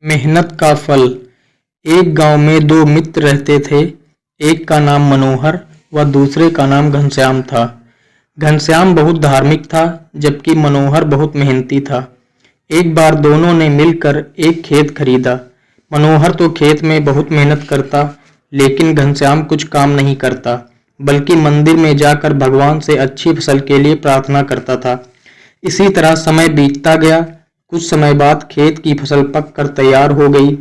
मेहनत का फल। एक गांव में दो मित्र रहते थे। एक का नाम मनोहर व दूसरे का नाम घनश्याम था। घनश्याम बहुत धार्मिक था, जबकि मनोहर बहुत मेहनती था। एक बार दोनों ने मिलकर एक खेत खरीदा। मनोहर तो खेत में बहुत मेहनत करता, लेकिन घनश्याम कुछ काम नहीं करता, बल्कि मंदिर में जाकर भगवान से अच्छी फसल के लिए प्रार्थना करता था। इसी तरह समय बीतता गया। कुछ समय बाद खेत की फसल पक कर तैयार हो गई,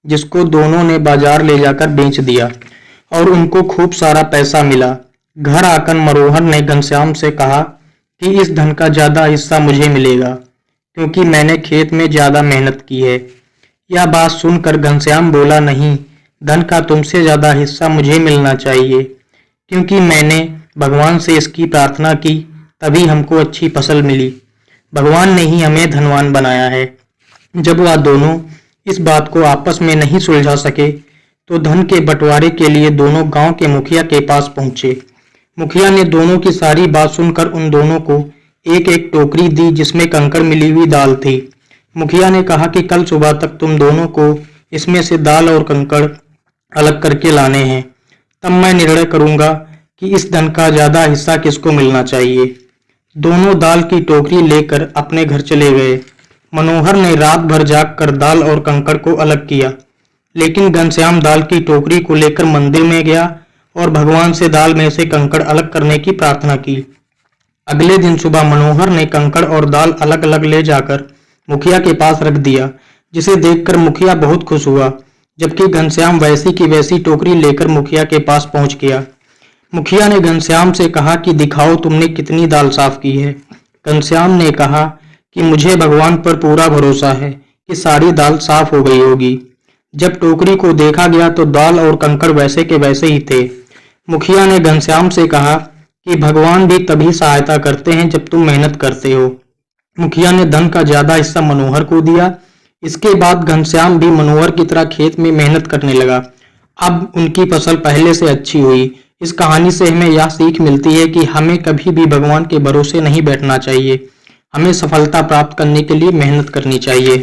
जिसको दोनों ने बाजार ले जाकर बेच दिया और उनको खूब सारा पैसा मिला। घर आकर मनोहर ने घनश्याम से कहा कि इस धन का ज्यादा हिस्सा मुझे मिलेगा, क्योंकि मैंने खेत में ज्यादा मेहनत की है। यह बात सुनकर घनश्याम बोला, नहीं, धन का तुमसे ज्यादा हिस्सा मुझे मिलना चाहिए, क्योंकि मैंने भगवान से इसकी प्रार्थना की, तभी हमको अच्छी फसल मिली। भगवान ने ही हमें धनवान बनाया है। जब वह दोनों इस बात को आपस में नहीं सुलझा सके, तो धन के बंटवारे के लिए दोनों गांव के मुखिया के पास पहुंचे। मुखिया ने दोनों की सारी बात सुनकर उन दोनों को एक एक टोकरी दी, जिसमें कंकड़ मिली हुई दाल थी। मुखिया ने कहा कि कल सुबह तक तुम दोनों को इसमें से दाल और कंकड़ अलग करके लाने हैं, तब मैं निर्णय करूंगा कि इस धन का ज्यादा हिस्सा किसको मिलना चाहिए। दोनों दाल की टोकरी लेकर अपने घर चले गए। मनोहर ने रात भर जागकर दाल और कंकड़ को अलग किया, लेकिन घनश्याम दाल की टोकरी को लेकर मंदिर में गया और भगवान से दाल में से कंकड़ अलग करने की प्रार्थना की। अगले दिन सुबह मनोहर ने कंकड़ और दाल अलग अलग ले जाकर मुखिया के पास रख दिया, जिसे देखकर मुखिया बहुत खुश हुआ, जबकि घनश्याम वैसी की वैसी टोकरी लेकर मुखिया के पास पहुंच गया। मुखिया ने घनश्याम से कहा कि दिखाओ तुमने कितनी दाल साफ की है। घनश्याम ने कहा कि मुझे भगवान पर पूरा भरोसा है कि सारी दाल साफ हो गई होगी। जब टोकरी को देखा गया तो दाल और कंकड़ वैसे के वैसे ही थे। मुखिया ने घनश्याम से कहा कि भगवान भी तभी सहायता करते हैं जब तुम मेहनत करते हो। मुखिया ने धन का ज्यादा हिस्सा मनोहर को दिया। इसके बाद घनश्याम भी मनोहर की तरह खेत में मेहनत करने लगा। अब उनकी फसल पहले से अच्छी हुई। इस कहानी से हमें यह सीख मिलती है कि हमें कभी भी भगवान के भरोसे नहीं बैठना चाहिए। हमें सफलता प्राप्त करने के लिए मेहनत करनी चाहिए।